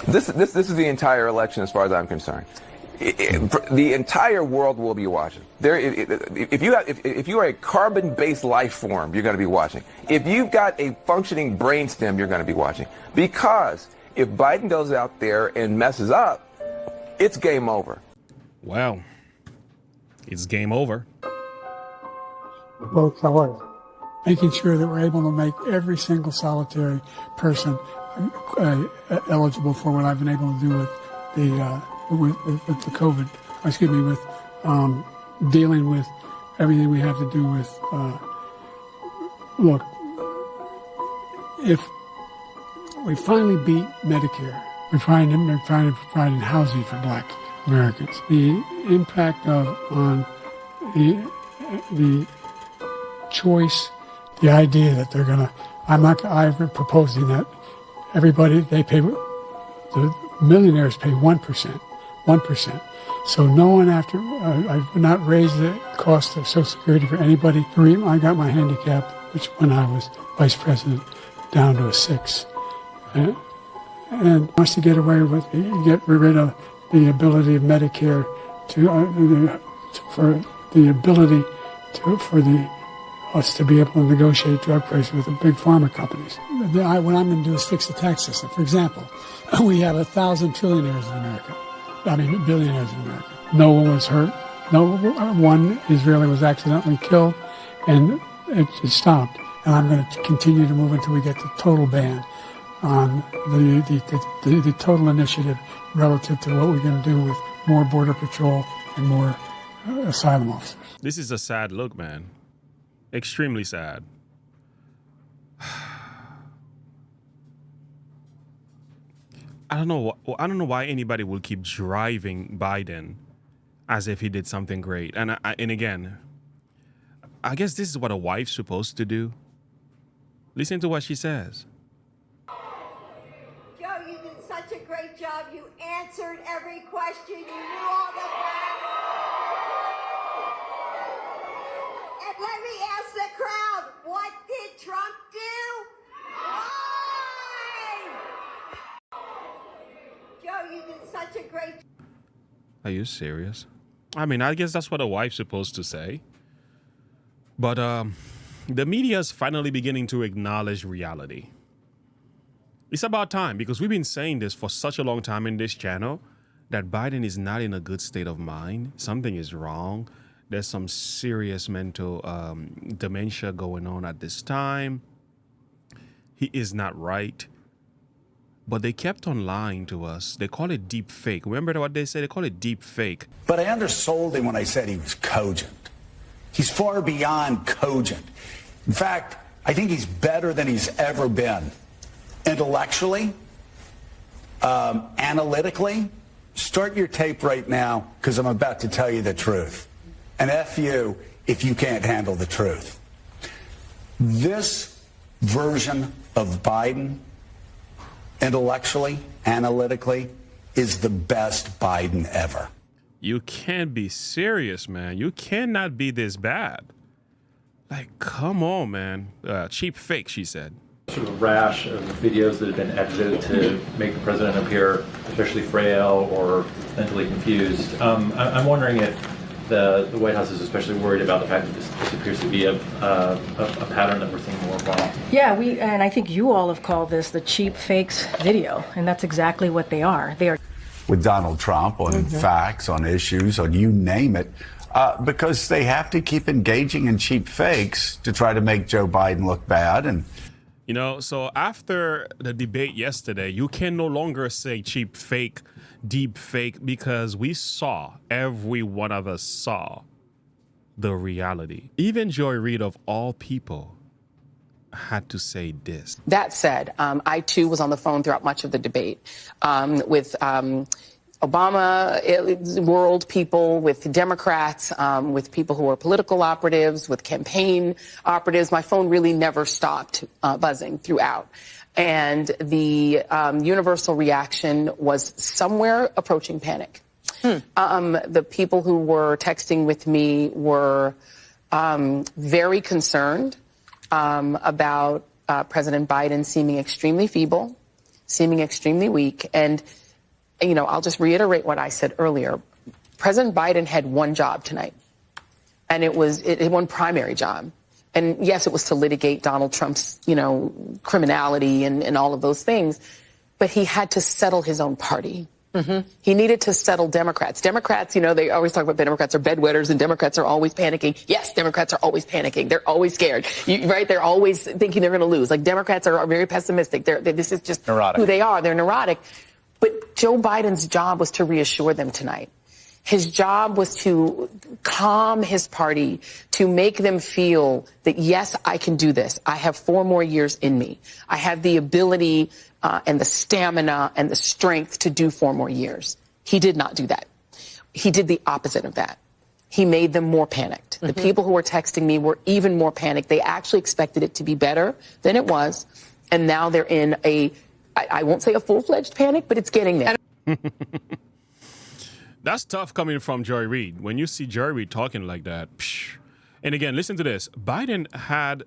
This is the entire election as far as I'm concerned. The entire world will be watching. If you are a carbon-based life form, you're going to be watching. If you've got a functioning brainstem, you're going to be watching. Because if Biden goes out there and messes up, it's game over. Well, it's game over. Both sides. Making sure that we're able to make every single solitary person eligible for what I've been able to do with the COVID. Excuse me, with dealing with everything we have to do with. Look, if we finally beat Medicare, we're trying to provide housing for Black Americans. The impact on the choice, the idea that they're gonna. I'm proposing that everybody the millionaires pay 1%. So no one I would not raise the cost of Social Security for anybody. I got my handicap, which when I was vice president, down to a 6. And wants to get rid of the ability of Medicare for us to be able to negotiate drug prices with the big pharma companies. What I'm going to do is fix the tax system. For example, we have 1,000 trillionaires in America. Billionaires in America. No one was hurt. No one Israeli was accidentally killed, and it stopped. And I'm going to continue to move until we get the total ban on the total initiative relative to what we're going to do with more border patrol and more asylum officers. This is a sad look, man. Extremely sad. I don't know why anybody will keep driving Biden as if he did something great. And again, I guess this is what a wife's supposed to do. Listen to what she says. Joe, you did such a great job. You answered every question. You knew all the facts. And let me ask the crowd, what did Trump do? Why? Joe, you did such a great job. Are you serious? I mean, I guess that's what a wife's supposed to say. But the media is finally beginning to acknowledge reality. It's about time, because we've been saying this for such a long time in this channel, that Biden is not in a good state of mind. Something is wrong. There's some serious mental dementia going on at this time. He is not right. But they kept on lying to us. They call it deep fake. Remember what they said? They call it deep fake. But I undersold him when I said he was cogent. He's far beyond cogent. In fact, I think he's better than he's ever been. Intellectually, analytically. Start your tape right now, because I'm about to tell you the truth. And F you if you can't handle the truth. This version of Biden, intellectually, analytically, is the best Biden ever. You can't be serious, man. You cannot be this bad. Like, come on, man. Cheap fake, she said. Sort of rash of videos that have been edited to make the president appear especially frail or mentally confused. I'm wondering if the White House is especially worried about the fact that this appears to be a pattern that we're seeing more often. Yeah, and I think you all have called this the cheap fakes video, and that's exactly what they are. They are with Donald Trump on facts, on issues, on you name it, because they have to keep engaging in cheap fakes to try to make Joe Biden look bad. And you know, so after the debate yesterday, you can no longer say cheap fake, deep fake, because every one of us saw the reality. Even Joy Reid, of all people, had to say this. That said, I too was on the phone throughout much of the debate with Obama world people, with Democrats, with people who are political operatives, with campaign operatives. My phone really never stopped buzzing throughout. And the universal reaction was somewhere approaching panic. The people who were texting with me were very concerned about President Biden seeming extremely feeble, seeming extremely weak. And, I'll just reiterate what I said earlier. President Biden had one job tonight, and it was one primary job. And yes, it was to litigate Donald Trump's, criminality and all of those things. But he had to settle his own party. Mm-hmm. He needed to settle Democrats. Democrats, they always talk about Democrats are bedwetters and Democrats are always panicking. Yes, Democrats are always panicking. They're always scared, right? They're always thinking they're going to lose. Like, Democrats are very pessimistic. This is just neurotic. Who they are. They're neurotic. But Joe Biden's job was to reassure them tonight. His job was to calm his party, to make them feel that, yes, I can do this. I have 4 more years in me. I have the ability and the stamina and the strength to do 4 more years. He did not do that. He did the opposite of that. He made them more panicked. The people who were texting me were even more panicked. They actually expected it to be better than it was. And now they're in I won't say a full-fledged panic, but it's getting there. That's tough coming from Joy Reid. When you see Joy Reid talking like that, and again, listen to this. Biden had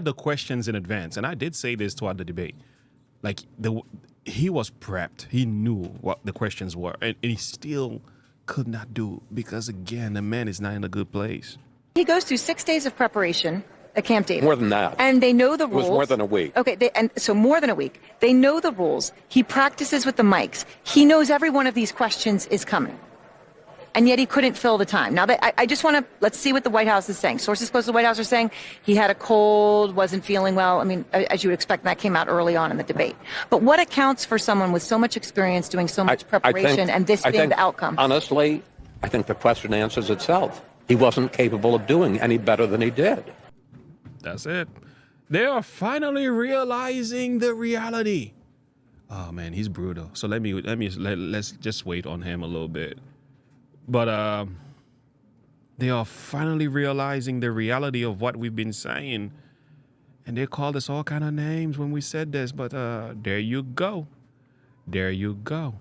the questions in advance, and I did say this throughout the debate. Like, he was prepped. He knew what the questions were, and he still could not do it because, again, the man is not in a good place. He goes through 6 days of preparation at Camp David. More than that. And they know the rules. It was more than a week. Okay, so more than a week. They know the rules. He practices with the mics. He knows every one of these questions is coming. And yet he couldn't fill the time. Now, I just want to, let's see what the White House is saying. Sources close to the White House are saying he had a cold, wasn't feeling well. I mean, as you would expect, that came out early on in the debate. But what accounts for someone with so much experience doing so much preparation and this being the outcome? Honestly, I think the question answers itself. He wasn't capable of doing any better than he did. That's it. They are finally realizing the reality. Oh man, he's brutal. So let's just wait on him a little bit. But they are finally realizing the reality of what we've been saying. And they called us all kind of names when we said this. But there you go. There you go.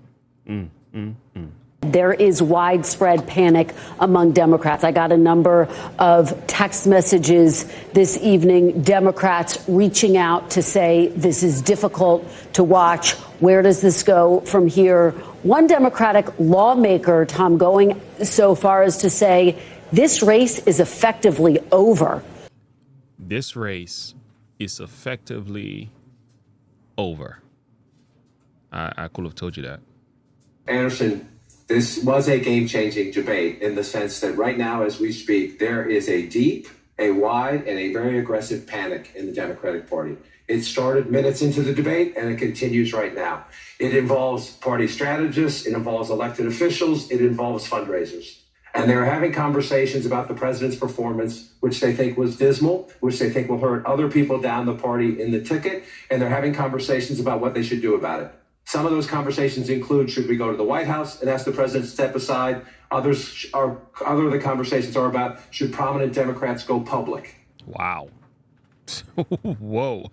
There is widespread panic among Democrats. I got a number of text messages this evening, Democrats reaching out to say this is difficult to watch. Where does this go from here? One Democratic lawmaker, Tom, going so far as to say this race is effectively over. This race is effectively over. I could have told you that. Anderson, this was a game-changing debate in the sense that right now, as we speak, there is a deep, a wide, and a very aggressive panic in the Democratic Party. It started minutes into the debate, and it continues right now. It involves party strategists, it involves elected officials, it involves fundraisers. And they're having conversations about the president's performance, which they think was dismal, which they think will hurt other people down the party in the ticket, and they're having conversations about what they should do about it. Some of those conversations include, should we go to the White House and ask the president to step aside? Other of the conversations are about, should prominent Democrats go public? Wow. Whoa.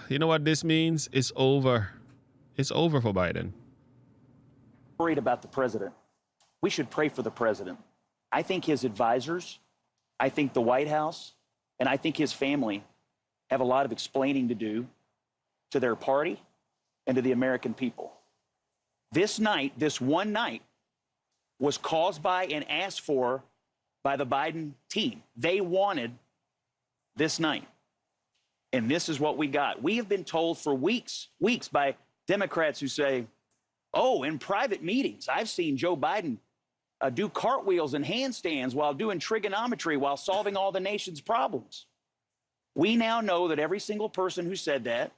You know what this means? It's over. It's over for Biden. Worried about the president. We should pray for the president. I think his advisors, I think the White House, and I think his family have a lot of explaining to do to their party and to the American people. This night, this one night, was caused by and asked for by the Biden team. They wanted this night. And this is what we got. We have been told for weeks by Democrats who say, oh, in private meetings, I've seen Joe Biden do cartwheels and handstands while doing trigonometry while solving all the nation's problems. We now know that every single person who said that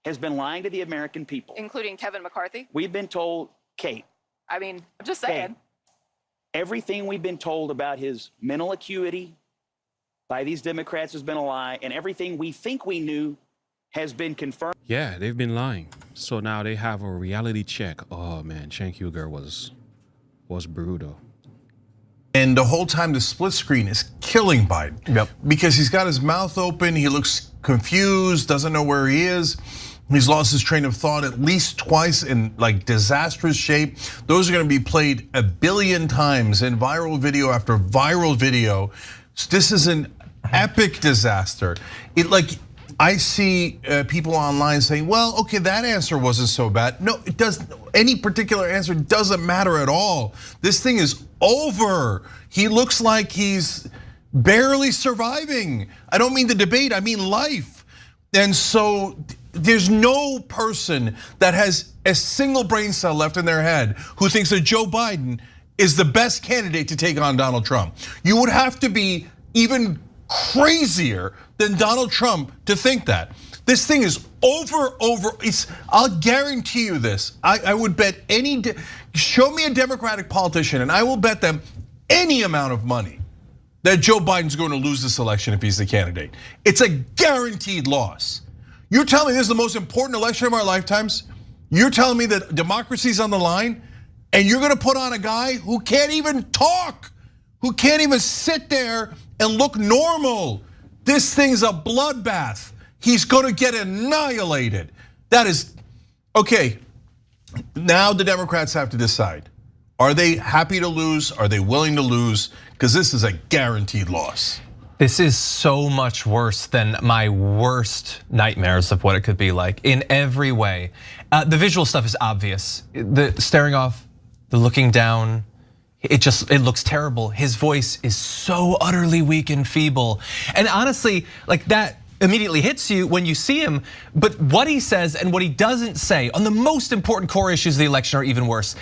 has been lying to the American people. Including Kevin McCarthy? We've been told, Kate. I mean, I'm just saying. Kate, everything we've been told about his mental acuity by these Democrats has been a lie, and everything we think we knew has been confirmed. Yeah, they've been lying. So now they have a reality check. Oh man, Cenk Uygur was brutal. And the whole time the split screen is killing Biden. Because he's got his mouth open, he looks confused, doesn't know where he is. He's lost his train of thought at least twice in like disastrous shape. Those are gonna be played 1 billion times in viral video after viral video. This is an epic disaster. I see people online saying, well, okay, that answer wasn't so bad. No, it doesn't. Any particular answer doesn't matter at all. This thing is over. He looks like he's barely surviving. I don't mean the debate, I mean life. And so there's no person that has a single brain cell left in their head who thinks that Joe Biden is the best candidate to take on Donald Trump. You would have to be even crazier than Donald Trump to think that. This thing is over. I'll guarantee you this. I would bet show me a Democratic politician and I will bet them any amount of money that Joe Biden's going to lose this election if he's the candidate. It's a guaranteed loss. You're telling me this is the most important election of our lifetimes? You're telling me that democracy's on the line and you're gonna put on a guy who can't even talk, who can't even sit there and look normal. This thing's a bloodbath. He's gonna get annihilated. That is, okay, now the Democrats have to decide. Are they happy to lose? Are they willing to lose? Because this is a guaranteed loss. This is so much worse than my worst nightmares of what it could be like in every way. The visual stuff is obvious. The staring off, the looking down, it looks terrible. His voice is so utterly weak and feeble. And honestly, like that immediately hits you when you see him, but what he says and what he doesn't say on the most important core issues of the election are even worse.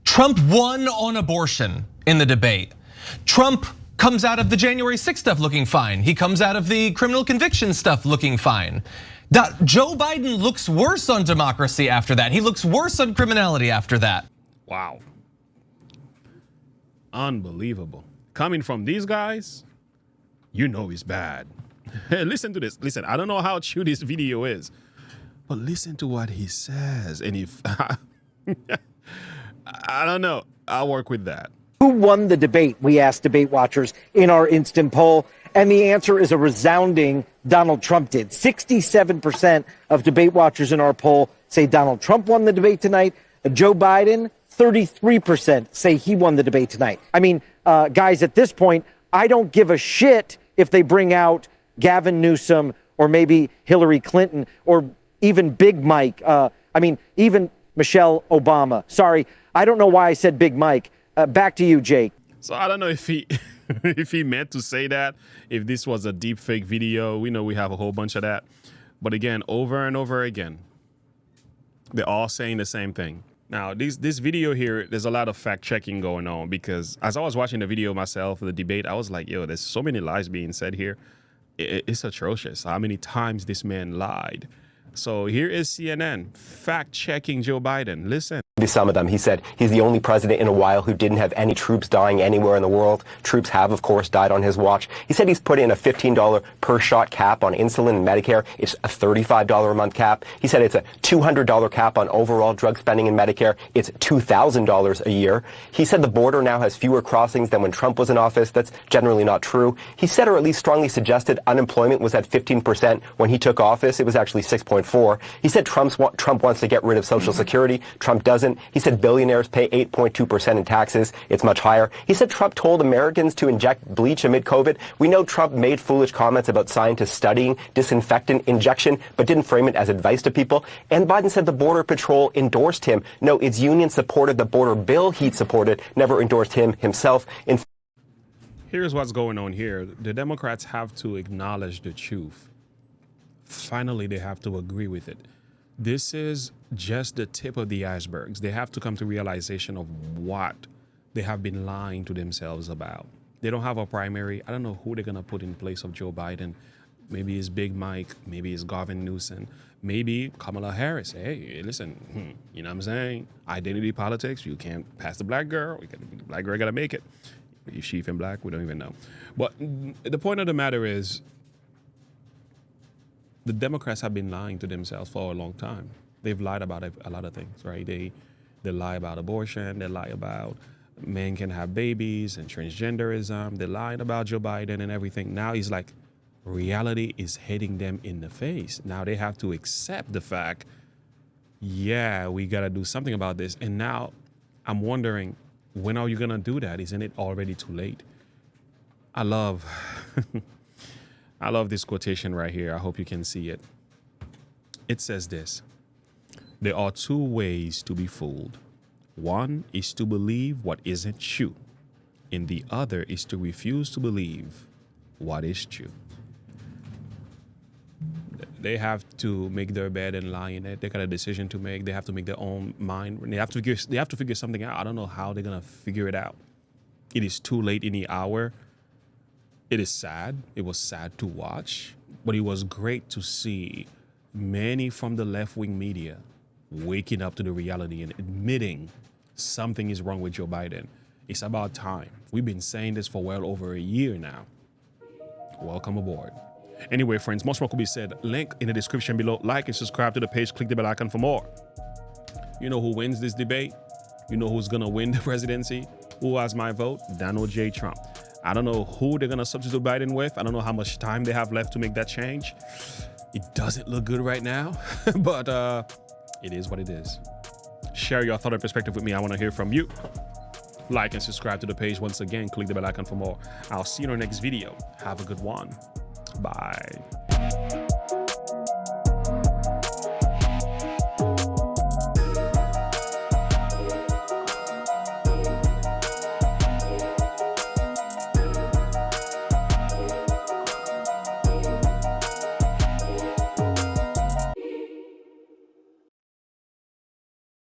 Trump won on abortion in the debate. Trump comes out of the January 6th stuff looking fine. He comes out of the criminal conviction stuff looking fine. Joe Biden looks worse on democracy after that. He looks worse on criminality after that. Wow. Unbelievable. Coming from these guys, you know he's bad. Listen to this. Listen, I don't know how true this video is, but listen to what he says. And if I don't know, I'll work with that. Who won the debate? We asked debate watchers in our instant poll, and the answer is a resounding Donald Trump did. 67% of debate watchers in our poll say Donald Trump won the debate tonight. Joe Biden, 33% say he won the debate tonight. I mean, guys, at this point, I don't give a shit if they bring out Gavin Newsom or maybe Hillary Clinton or even Big Mike. I mean, even Michelle Obama. Sorry, I don't know why I said Big Mike. Back to you, Jake. So I don't know if he if he meant to say that, if this was a deep fake video. We know we have a whole bunch of that. But again, over and over again, they're all saying the same thing. Now, this video here, there's a lot of fact checking going on because as I was watching the video myself, the debate, I was like, yo, there's so many lies being said here. It's atrocious how many times this man lied. So here is CNN fact checking Joe Biden. Listen. Some of them. He said he's the only president in a while who didn't have any troops dying anywhere in the world. Troops have, of course, died on his watch. He said he's put in a $15 per shot cap on insulin and Medicare. It's a $35 a month cap. He said it's a $200 cap on overall drug spending in Medicare. It's $2,000 a year. He said the border now has fewer crossings than when Trump was in office. That's generally not true. He said, or at least strongly suggested, unemployment was at 15% when he took office. It was actually 6.4. He said Trump wants to get rid of Social Security. Trump doesn't. He said billionaires pay 8.2% in taxes. It's much higher. He said Trump told Americans to inject bleach amid COVID. We know Trump made foolish comments about scientists studying disinfectant injection, but didn't frame it as advice to people. And Biden said the Border Patrol endorsed him. No, its union supported the border bill he supported, never endorsed him himself. Here's what's going on here. The Democrats have to acknowledge the truth. Finally, they have to agree with it. This is just the tip of the icebergs. They have to come to realization of what they have been lying to themselves about. They don't have a primary. I don't know who they're going to put in place of Joe Biden. Maybe it's Big Mike. Maybe it's Gavin Newsom. Maybe Kamala Harris. Hey, listen, you know what I'm saying? Identity politics. You can't pass the black girl. The black girl got to make it. Is she even black? We don't even know. But the point of the matter is, the Democrats have been lying to themselves for a long time. They've lied about a lot of things, right? They lie about abortion. They lie about men can have babies and transgenderism. They lied about Joe Biden and everything. Now he's like, reality is hitting them in the face. Now they have to accept the fact, yeah, we got to do something about this. And now I'm wondering, when are you going to do that? Isn't it already too late? I love I love this quotation right here. I hope you can see it. It says this: there are two ways to be fooled. One is to believe what isn't true, and the other is to refuse to believe what is true. They have to make their bed and lie in it. They got a decision to make. They have to make their own mind. They have to figure something out. I don't know how they're gonna figure it out. It is too late in the hour. It is sad. It was sad to watch, but it was great to see many from the left-wing media waking up to the reality and admitting something is wrong with Joe Biden. It's about time. We've been saying this for well over a year now. Welcome aboard. Anyway, friends, much more could be said. Link in the description below. Like and subscribe to the page. Click the bell icon for more. You know who wins this debate? You know who's gonna win the presidency? Who has my vote? Donald J. Trump. I don't know who they're gonna substitute Biden with. I don't know how much time they have left to make that change. It doesn't look good right now, but it is what it is. Share your thought and perspective with me. I want to hear from you. Like and subscribe to the page. Once again, click the bell icon for more. I'll see you in our next video. Have a good one. Bye.